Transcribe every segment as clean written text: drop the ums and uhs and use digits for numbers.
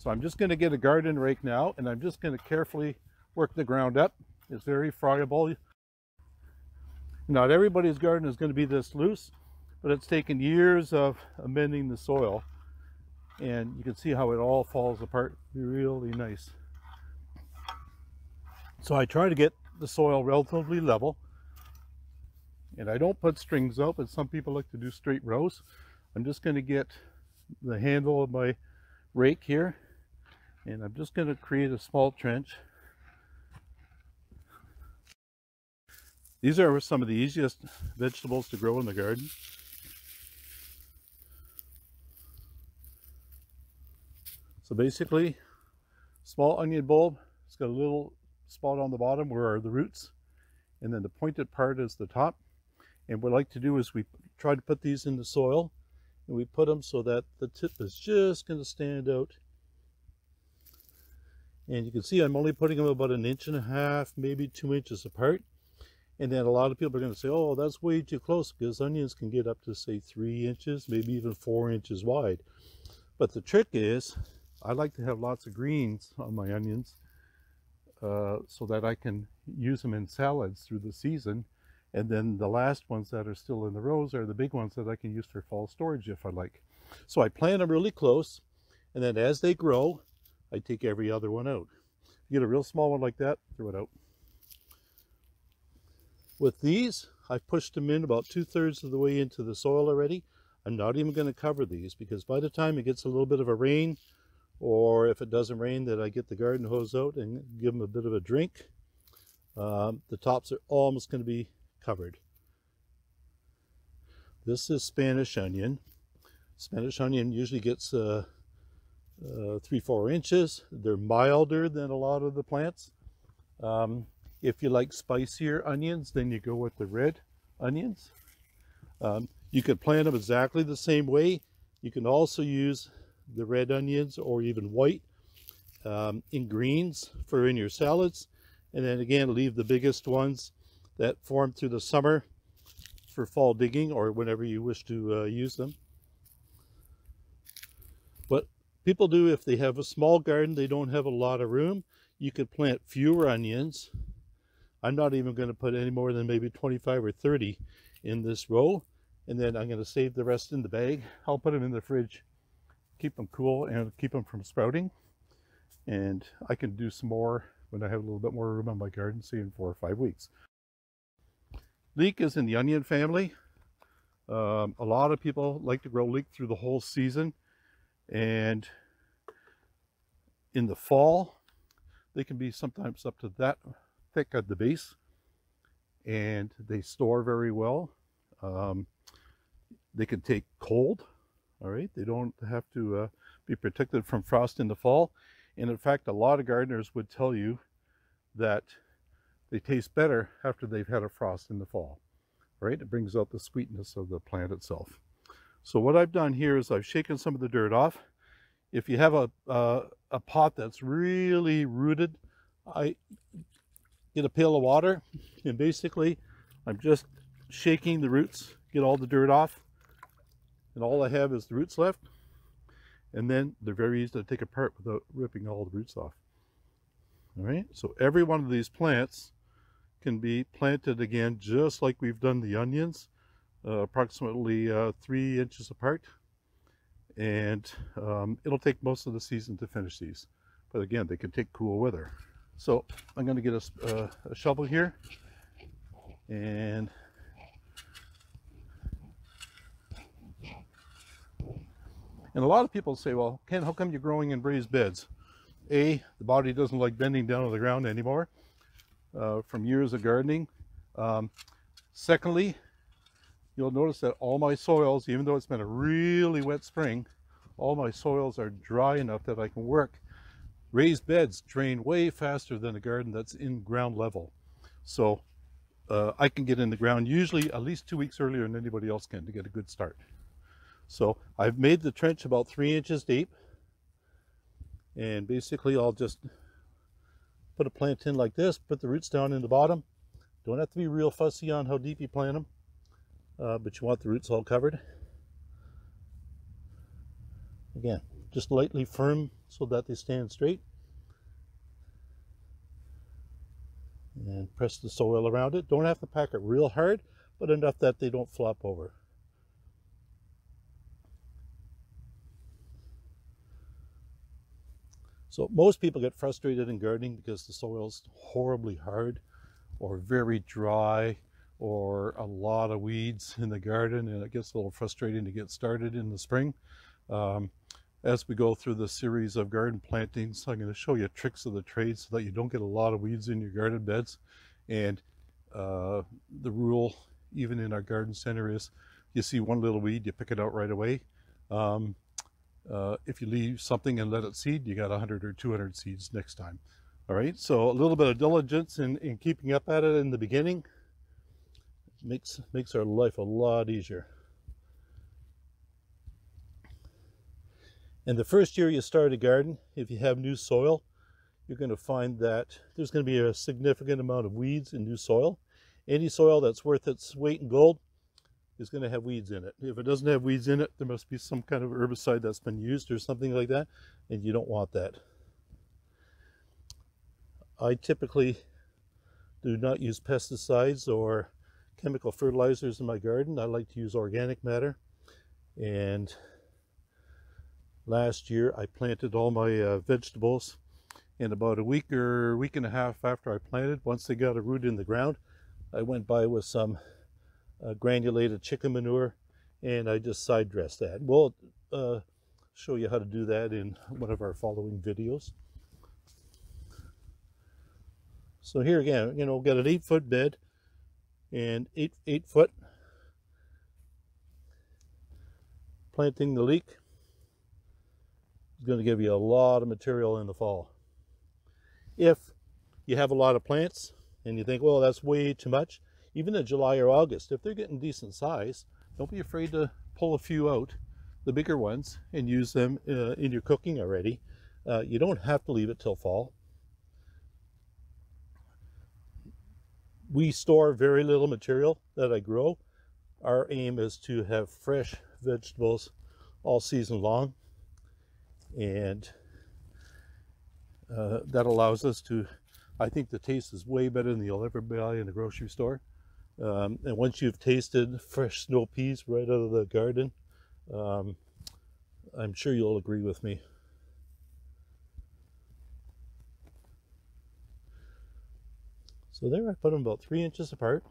So I'm just going to get a garden rake now, and I'm just going to carefully work the ground up. It's very friable. Not everybody's garden is going to be this loose, but it's taken years of amending the soil, and you can see how it all falls apart really nice. So I try to get the soil relatively level, and I don't put strings out, but some people like to do straight rows. I'm just going to get the handle of my rake here, and I'm just going to create a small trench. These are some of the easiest vegetables to grow in the garden. So basically, small onion bulb, it's got a little spot on the bottom where are the roots, and then the pointed part is the top. And what I like to do is we try to put these in the soil, and we put them so that the tip is just going to stand out. And you can see I'm only putting them about 1.5 inches, maybe 2 inches apart. And then a lot of people are going to say, oh, that's way too close, because onions can get up to, say, 3 inches, maybe even 4 inches wide. But the trick is, I like to have lots of greens on my onions so that I can use them in salads through the season. And then the last ones that are still in the rows are the big ones that I can use for fall storage if I like. So I plant them really close, and then as they grow, I take every other one out. You get a real small one like that, throw it out. With these, I've pushed them in about 2/3 of the way into the soil already. I'm not even going to cover these, because by the time it gets a little bit of a rain, or if it doesn't rain, that I get the garden hose out and give them a bit of a drink, the tops are almost going to be covered. This is Spanish onion. Spanish onion usually gets 3-4 inches. They're milder than a lot of the plants. If you like spicier onions, then you go with the red onions. You could plant them exactly the same way. You can also use the red onions or even white in greens for in your salads. And then again, leave the biggest ones that form through the summer for fall digging or whenever you wish to use them. What people do if they have a small garden, they don't have a lot of room, you could plant fewer onions. I'm not even going to put any more than maybe 25 or 30 in this row, and then I'm going to save the rest in the bag. I'll put them in the fridge, keep them cool and keep them from sprouting, and I can do some more when I have a little bit more room on my garden, say in 4 or 5 weeks. Leek is in the onion family. A lot of people like to grow leek through the whole season, and in the fall they can be sometimes up to that thick at the base, and they store very well. They can take cold, all right? They don't have to be protected from frost in the fall. And in fact, a lot of gardeners would tell you that they taste better after they've had a frost in the fall, right? It brings out the sweetness of the plant itself. So what I've done here is I've shaken some of the dirt off. If you have a pot that's really rooted, I get a pail of water, and basically I'm just shaking the roots, get all the dirt off, and all I have is the roots left. And then they're very easy to take apart without ripping all the roots off. All right, so every one of these plants can be planted again just like we've done the onions, approximately 3 inches apart. And it'll take most of the season to finish these, but again, they can take cool weather. So I'm going to get a shovel here, and a lot of people say, well, Ken, how come you're growing in raised beds? A, the body doesn't like bending down to the ground anymore from years of gardening. Secondly, you'll notice that all my soils, even though it's been a really wet spring, all my soils are dry enough that I can work. Raised beds drain way faster than a garden that's in ground level. So I can get in the ground usually at least 2 weeks earlier than anybody else can to get a good start. So I've made the trench about 3 inches deep, and basically I'll just put a plant in like this, put the roots down in the bottom. Don't have to be real fussy on how deep you plant them, but you want the roots all covered. Again, just lightly firm so that they stand straight. And press the soil around it. Don't have to pack it real hard, but enough that they don't flop over. So most people get frustrated in gardening because the soil's horribly hard or very dry or a lot of weeds in the garden, and it gets a little frustrating to get started in the spring. As we go through the series of garden plantings, I'm going to show you tricks of the trade so that you don't get a lot of weeds in your garden beds. And the rule, even in our garden center, is you see one little weed, you pick it out right away. If you leave something and let it seed, you got 100 or 200 seeds next time. All right, so a little bit of diligence in keeping up at it in the beginning makes our life a lot easier. And the first year you start a garden, if you have new soil, you're going to find that there's going to be a significant amount of weeds in new soil. Any soil that's worth its weight in gold is going to have weeds in it. If it doesn't have weeds in it, there must be some kind of herbicide that's been used or something like that, and you don't want that. I typically do not use pesticides or chemical fertilizers in my garden. I like to use organic matter. And last year I planted all my vegetables, and about a week or week and a half after I planted, once they got a root in the ground, I went by with some granulated chicken manure, and I just side dressed that. We'll show you how to do that in one of our following videos. So here again, you know, got an 8-foot bed and 8 foot. Planting the leek is going to give you a lot of material in the fall. If you have a lot of plants and you think, well, that's way too much, even in July or August, if they're getting decent size, don't be afraid to pull a few out, the bigger ones, and use them in your cooking already. You don't have to leave it till fall. We store very little material that I grow. Our aim is to have fresh vegetables all season long, and that allows us to, I think the taste is way better than you'll ever buy in the grocery store. And once you've tasted fresh snow peas right out of the garden, I'm sure you'll agree with me. So there I put them about 3 inches apart,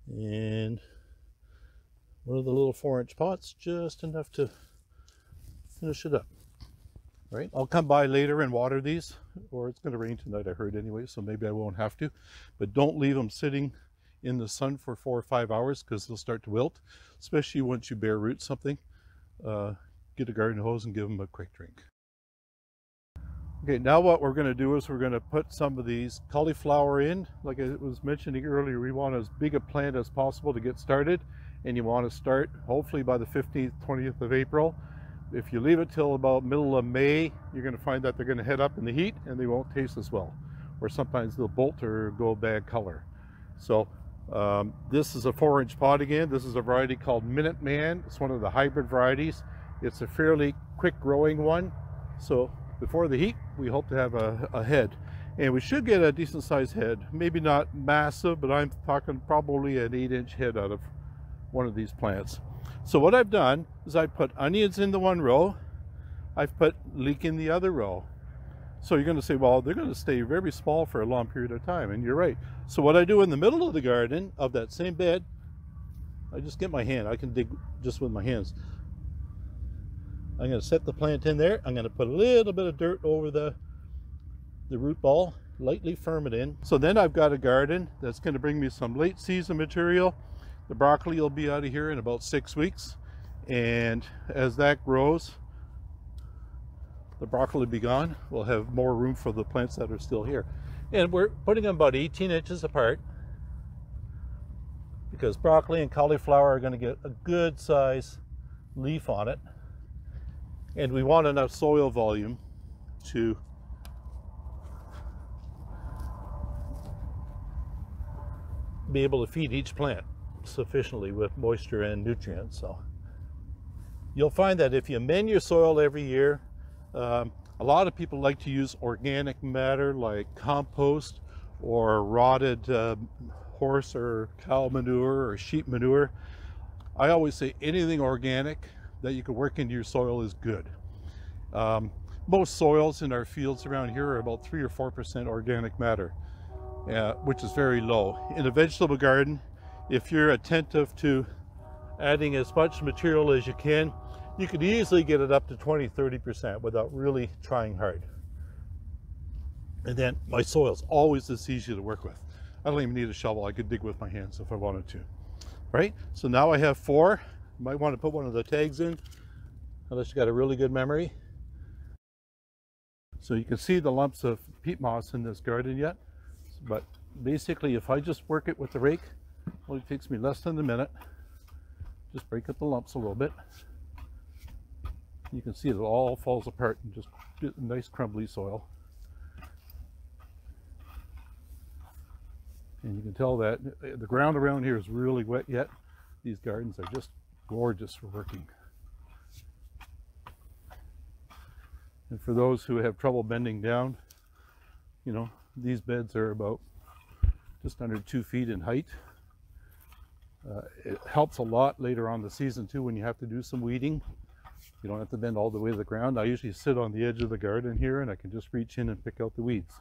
and one of the little 4-inch pots, just enough to finish it up. All right, I'll come by later and water these, or it's going to rain tonight, I heard anyway, so maybe I won't have to. But don't leave them sitting in the sun for 4 or 5 hours, because they'll start to wilt, especially once you bare root something. Get a garden hose and give them a quick drink. Okay, now what we're going to do is we're going to put some of these cauliflower in. Like I was mentioning earlier, we want as big a plant as possible to get started, and you want to start hopefully by the 15th, 20th of April. If you leave it till about middle of May, you're going to find that they're going to head up in the heat and they won't taste as well, or sometimes they'll bolt or go bad color. So this is a 4-inch pot again. This is a variety called Minuteman. It's one of the hybrid varieties. It's a fairly quick growing one, so before the heat we hope to have a head, and we should get a decent sized head. Maybe not massive, but I'm talking probably an 8-inch head out of one of these plants. So what I've done is I put onions in the one row, I've put leek in the other row. So you're going to say, well, they're going to stay very small for a long period of time, and you're right. So what I do in the middle of the garden of that same bed, I just get my hand, I can dig just with my hands. I'm going to set the plant in there. I'm going to put a little bit of dirt over the root ball, lightly firm it in. So then I've got a garden that's going to bring me some late season material. The broccoli will be out of here in about 6 weeks, and as that grows, the broccoli will be gone. We'll have more room for the plants that are still here. And we're putting them about 18 inches apart, because broccoli and cauliflower are going to get a good size leaf on it. And we want enough soil volume to be able to feed each plant sufficiently with moisture and nutrients. So You'll find that if you amend your soil every year, a lot of people like to use organic matter like compost or rotted horse or cow manure or sheep manure. I always say anything organic that you can work into your soil is good. Most soils in our fields around here are about 3 or 4% organic matter, which is very low. In a vegetable garden, if you're attentive to adding as much material as you can, you could easily get it up to 20-30% without really trying hard. And then my soil's always this easy to work with. I don't even need a shovel. I could dig with my hands if I wanted to. Right? So now I have 4. You might want to put one of the tags in, unless you got a really good memory. So you can see the lumps of peat moss in this garden yet. But basically, if I just work it with the rake, it only takes me less than a minute. Just break up the lumps a little bit. You can see it all falls apart and just get a nice crumbly soil. And you can tell that the ground around here is really wet yet. These gardens are just gorgeous for working. And for those who have trouble bending down, you know, these beds are about just under 2 feet in height. It helps a lot later on the season too when you have to do some weeding. You don't have to bend all the way to the ground. I usually sit on the edge of the garden here and I can just reach in and pick out the weeds.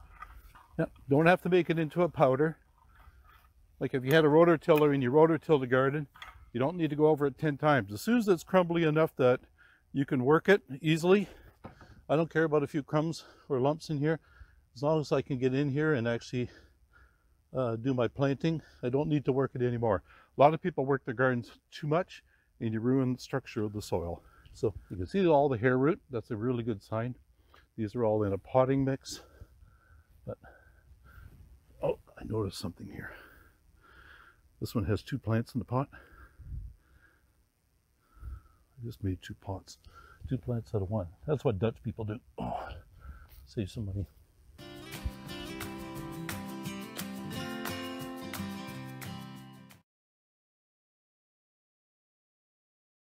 Now, don't have to make it into a powder. Like if you had a rototiller and you rototill the garden, you don't need to go over it 10 times. As soon as it's crumbly enough that you can work it easily, I don't care about a few crumbs or lumps in here. As long as I can get in here and actually do my planting, I don't need to work it anymore. A lot of people work their gardens too much and you ruin the structure of the soil. So you can see all the hair root. That's a really good sign. These are all in a potting mix. But, oh, I noticed something here. This one has 2 plants in the pot. I just made 2 pots. 2 plants out of 1. That's what Dutch people do. Oh, save some money.